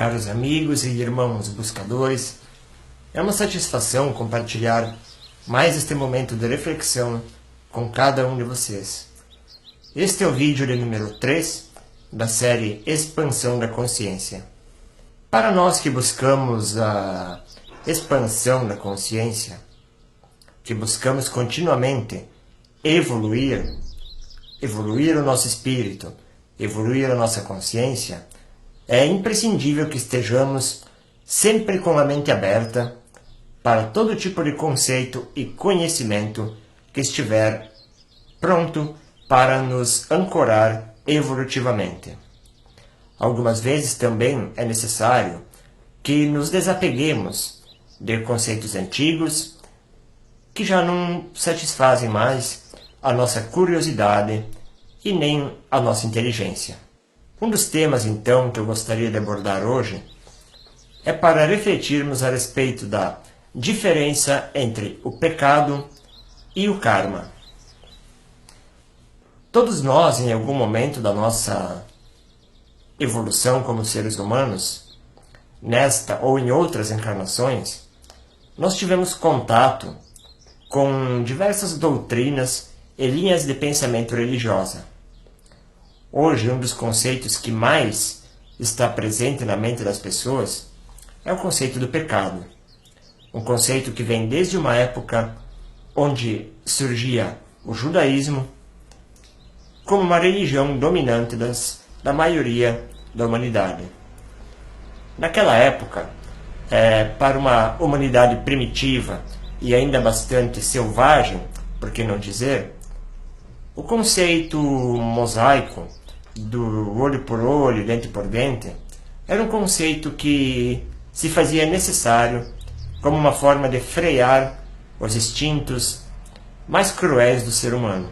Caros amigos e irmãos buscadores, é uma satisfação compartilhar mais este momento de reflexão com cada um de vocês. Este é o vídeo de número 3 da série Expansão da Consciência. Para nós que buscamos a expansão da consciência, que buscamos continuamente evoluir o nosso espírito, evoluir a nossa consciência, é imprescindível que estejamos sempre com a mente aberta para todo tipo de conceito e conhecimento que estiver pronto para nos ancorar evolutivamente. Algumas vezes também é necessário que nos desapeguemos de conceitos antigos que já não satisfazem mais a nossa curiosidade e nem a nossa inteligência. Um dos temas, então, que eu gostaria de abordar hoje é para refletirmos a respeito da diferença entre o pecado e o karma. Todos nós, em algum momento da nossa evolução como seres humanos, nesta ou em outras encarnações, nós tivemos contato com diversas doutrinas e linhas de pensamento religiosa. Hoje, um dos conceitos que mais está presente na mente das pessoas é o conceito do pecado. Um conceito que vem desde uma época onde surgia o judaísmo como uma religião dominante da maioria da humanidade. Naquela época, para uma humanidade primitiva e ainda bastante selvagem, por que não dizer, o conceito mosaico do olho por olho, dente por dente, era um conceito que se fazia necessário como uma forma de frear os instintos mais cruéis do ser humano.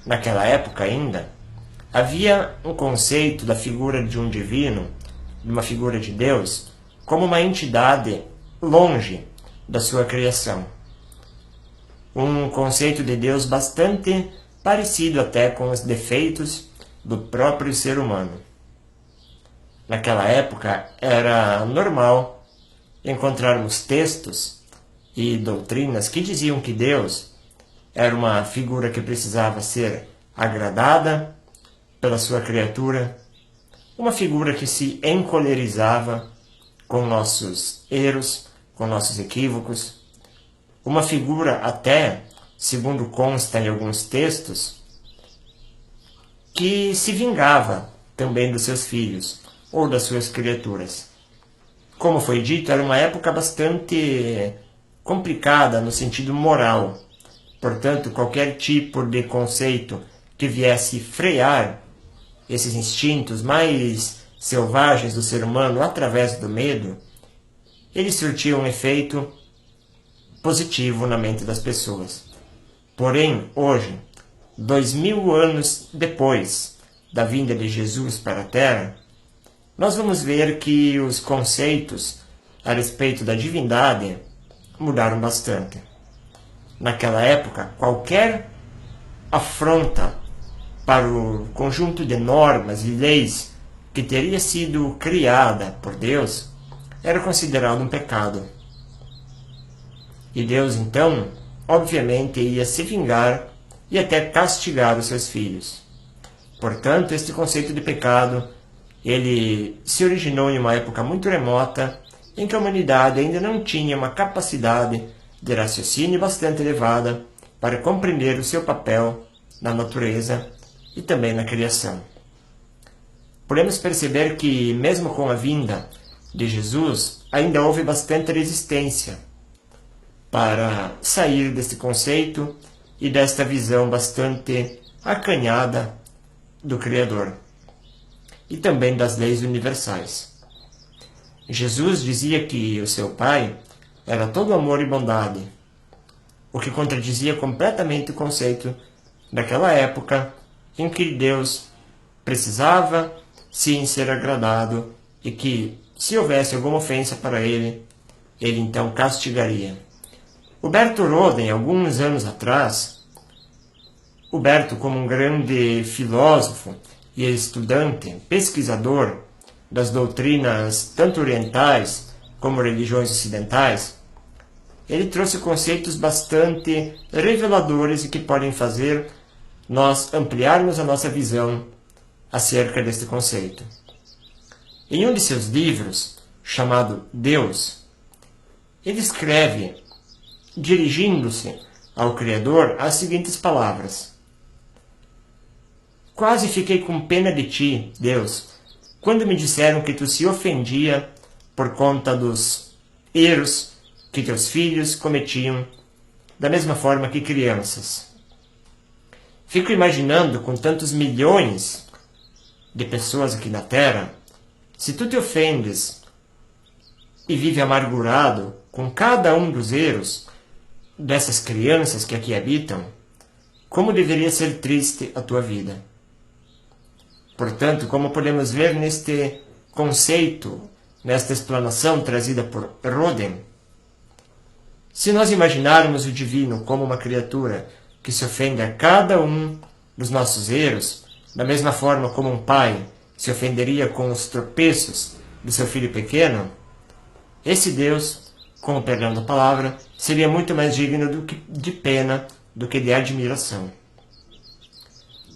Naquela época ainda, havia um conceito da figura de um divino, de uma figura de Deus, como uma entidade longe da sua criação. Um conceito de Deus bastante parecido até com os defeitos do próprio ser humano. Naquela época era normal encontrarmos textos e doutrinas que diziam que Deus era uma figura que precisava ser agradada pela sua criatura, uma figura que se encolerizava com nossos erros, com nossos equívocos, uma figura até, segundo consta em alguns textos, que se vingava também dos seus filhos ou das suas criaturas. Como foi dito, era uma época bastante complicada no sentido moral. Portanto, qualquer tipo de conceito que viesse frear esses instintos mais selvagens do ser humano através do medo, ele surtia um efeito positivo na mente das pessoas. Porém, hoje, 2000 anos depois da vinda de Jesus para a Terra, nós vamos ver que os conceitos a respeito da divindade mudaram bastante. Naquela época, qualquer afronta para o conjunto de normas e leis que teria sido criada por Deus era considerado um pecado. E Deus, então, obviamente ia se vingar e até castigar os seus filhos. Portanto, este conceito de pecado, ele se originou em uma época muito remota, em que a humanidade ainda não tinha uma capacidade de raciocínio bastante elevada para compreender o seu papel na natureza e também na criação. Podemos perceber que, mesmo com a vinda de Jesus, ainda houve bastante resistência para sair deste conceito e desta visão bastante acanhada do Criador e também das leis universais. Jesus dizia que o seu Pai era todo amor e bondade, o que contradizia completamente o conceito daquela época em que Deus precisava sim ser agradado e que, se houvesse alguma ofensa para ele então castigaria. Huberto Roden, alguns anos atrás, Huberto, como um grande filósofo e estudante, pesquisador, das doutrinas tanto orientais como religiões ocidentais, ele trouxe conceitos bastante reveladores e que podem fazer nós ampliarmos a nossa visão acerca deste conceito. Em um de seus livros, chamado Deus, ele escreve, dirigindo-se ao Criador, as seguintes palavras: Quase fiquei com pena de ti, Deus, quando me disseram que tu se ofendia por conta dos erros que teus filhos cometiam, da mesma forma que crianças. Fico imaginando, com tantos milhões de pessoas aqui na Terra, se tu te ofendes e vive amargurado com cada um dos erros dessas crianças que aqui habitam, como deveria ser triste a tua vida. Portanto, como podemos ver neste conceito, nesta explanação trazida por Roden, se nós imaginarmos o divino como uma criatura que se ofende a cada um dos nossos erros, da mesma forma como um pai se ofenderia com os tropeços do seu filho pequeno, esse Deus, com o perdão da palavra, seria muito mais digno de pena do que de admiração.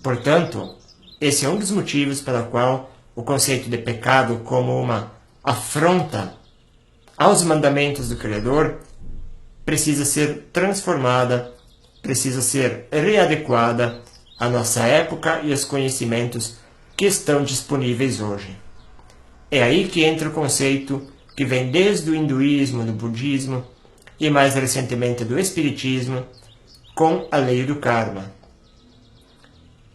Portanto, esse é um dos motivos pela qual o conceito de pecado como uma afronta aos mandamentos do Criador precisa ser transformada, precisa ser readequada à nossa época e aos conhecimentos que estão disponíveis hoje. É aí que entra o conceito que vem desde o hinduísmo, do budismo e mais recentemente do espiritismo, com a lei do karma.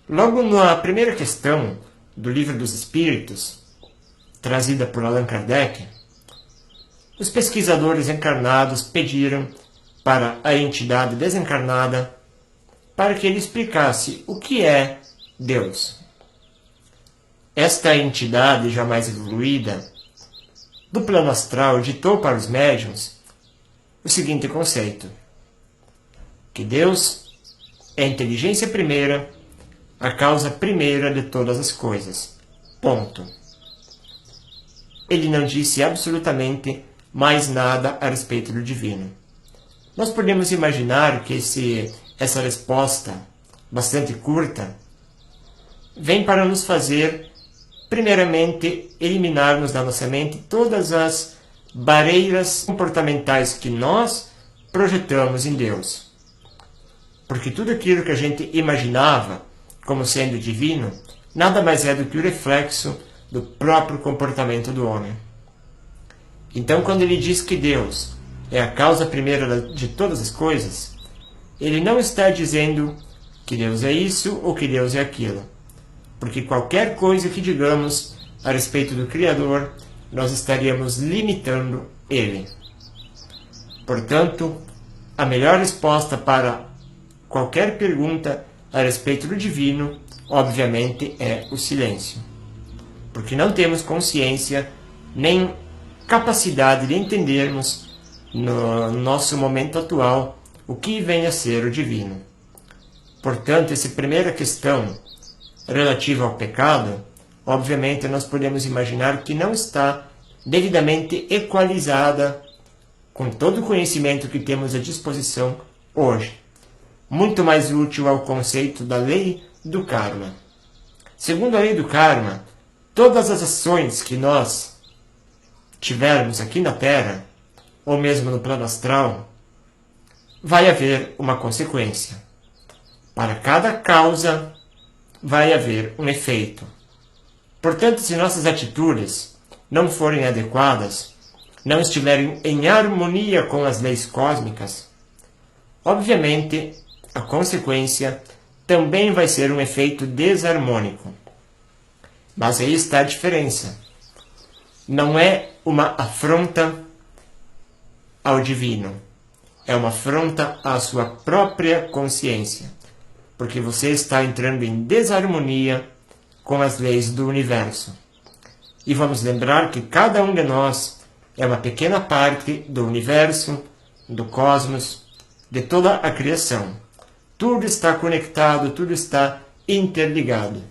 Logo na primeira questão do Livro dos Espíritos, trazida por Allan Kardec, os pesquisadores encarnados pediram para a entidade desencarnada para que ele explicasse o que é Deus. Esta entidade jamais evoluída do plano astral ditou para os médiuns o seguinte conceito: que Deus é a inteligência primeira, a causa primeira de todas as coisas. Ponto. Ele não disse absolutamente mais nada a respeito do divino. Nós podemos imaginar que essa resposta, bastante curta, vem para nos fazer, primeiramente, eliminarmos da nossa mente todas as barreiras comportamentais que nós projetamos em Deus. Porque tudo aquilo que a gente imaginava como sendo divino, nada mais é do que o reflexo do próprio comportamento do homem. Então, quando ele diz que Deus é a causa primeira de todas as coisas, ele não está dizendo que Deus é isso ou que Deus é aquilo. Porque qualquer coisa que digamos a respeito do Criador, nós estaríamos limitando ele. Portanto, a melhor resposta para qualquer pergunta a respeito do divino, obviamente, é o silêncio. Porque não temos consciência nem capacidade de entendermos no nosso momento atual o que vem a ser o divino. Portanto, essa primeira questão relativa ao pecado, obviamente nós podemos imaginar que não está devidamente equalizada com todo o conhecimento que temos à disposição hoje. Muito mais útil ao conceito da lei do karma. Segundo a lei do karma, todas as ações que nós tivermos aqui na Terra, ou mesmo no plano astral, vai haver uma consequência. Para cada causa, vai haver um efeito. Portanto, se nossas atitudes não forem adequadas, não estiverem em harmonia com as leis cósmicas, obviamente, a consequência também vai ser um efeito desarmônico. Mas aí está a diferença. Não é uma afronta ao divino. É uma afronta à sua própria consciência. Porque você está entrando em desarmonia com as leis do universo. E vamos lembrar que cada um de nós é uma pequena parte do universo, do cosmos, de toda a criação. Tudo está conectado, tudo está interligado.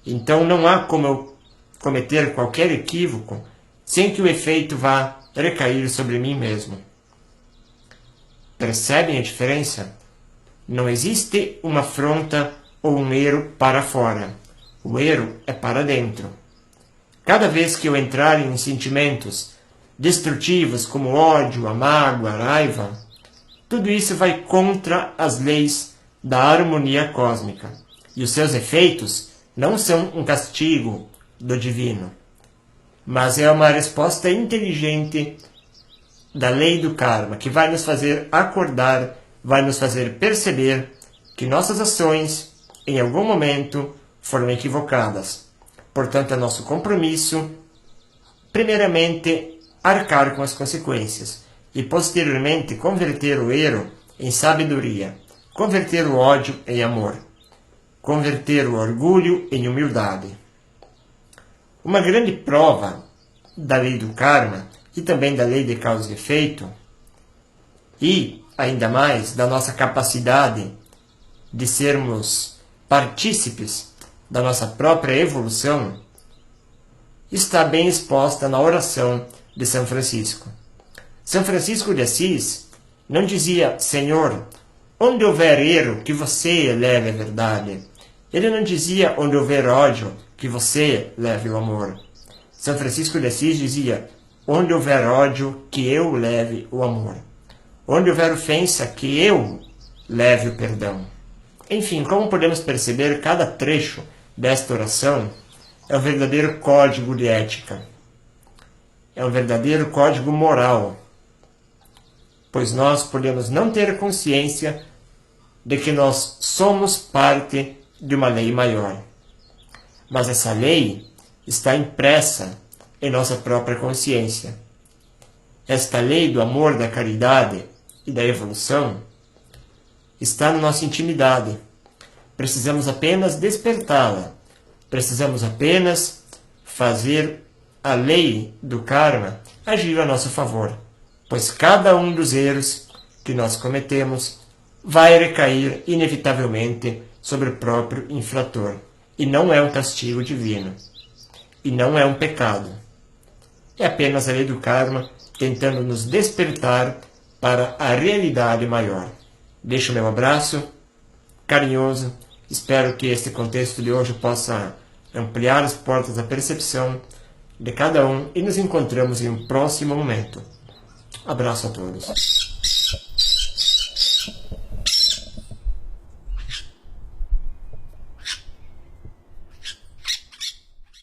Então não há como eu cometer qualquer equívoco sem que o efeito vá recair sobre mim mesmo. Percebem a diferença? Não existe uma afronta ou um erro para fora. O erro é para dentro. Cada vez que eu entrar em sentimentos destrutivos como o ódio, a mágoa, a raiva, tudo isso vai contra as leis da harmonia cósmica. E os seus efeitos não são um castigo do divino, mas é uma resposta inteligente da lei do karma, que vai nos fazer acordar, vai nos fazer perceber que nossas ações, em algum momento, foram equivocadas. Portanto, é nosso compromisso, primeiramente, arcar com as consequências e, posteriormente, converter o erro em sabedoria, converter o ódio em amor, converter o orgulho em humildade. Uma grande prova da lei do karma e também da lei de causa e efeito, e ainda mais da nossa capacidade de sermos partícipes da nossa própria evolução, está bem exposta na oração de São Francisco. São Francisco de Assis não dizia: Senhor, onde houver erro, que você leve a verdade. Ele não dizia: onde houver ódio, que você leve o amor. São Francisco de Assis dizia: onde houver ódio, que eu leve o amor. Onde houver ofensa, que eu leve o perdão. Enfim, como podemos perceber, cada trecho desta oração é um verdadeiro código de ética. É um verdadeiro código moral. Pois nós podemos não ter consciência de que nós somos parte de uma lei maior. Mas essa lei está impressa em nossa própria consciência. Esta lei do amor, da caridade e da evolução está na nossa intimidade. Precisamos apenas despertá-la. Precisamos apenas fazer a lei do karma agir a nosso favor. Pois cada um dos erros que nós cometemos vai recair inevitavelmente sobre o próprio infrator. E não é um castigo divino. E não é um pecado. É apenas a lei do karma tentando nos despertar para a realidade maior. Deixo meu abraço carinhoso. Espero que este contexto de hoje possa ampliar as portas da percepção de cada um e nos encontramos em um próximo momento. Abraço a todos.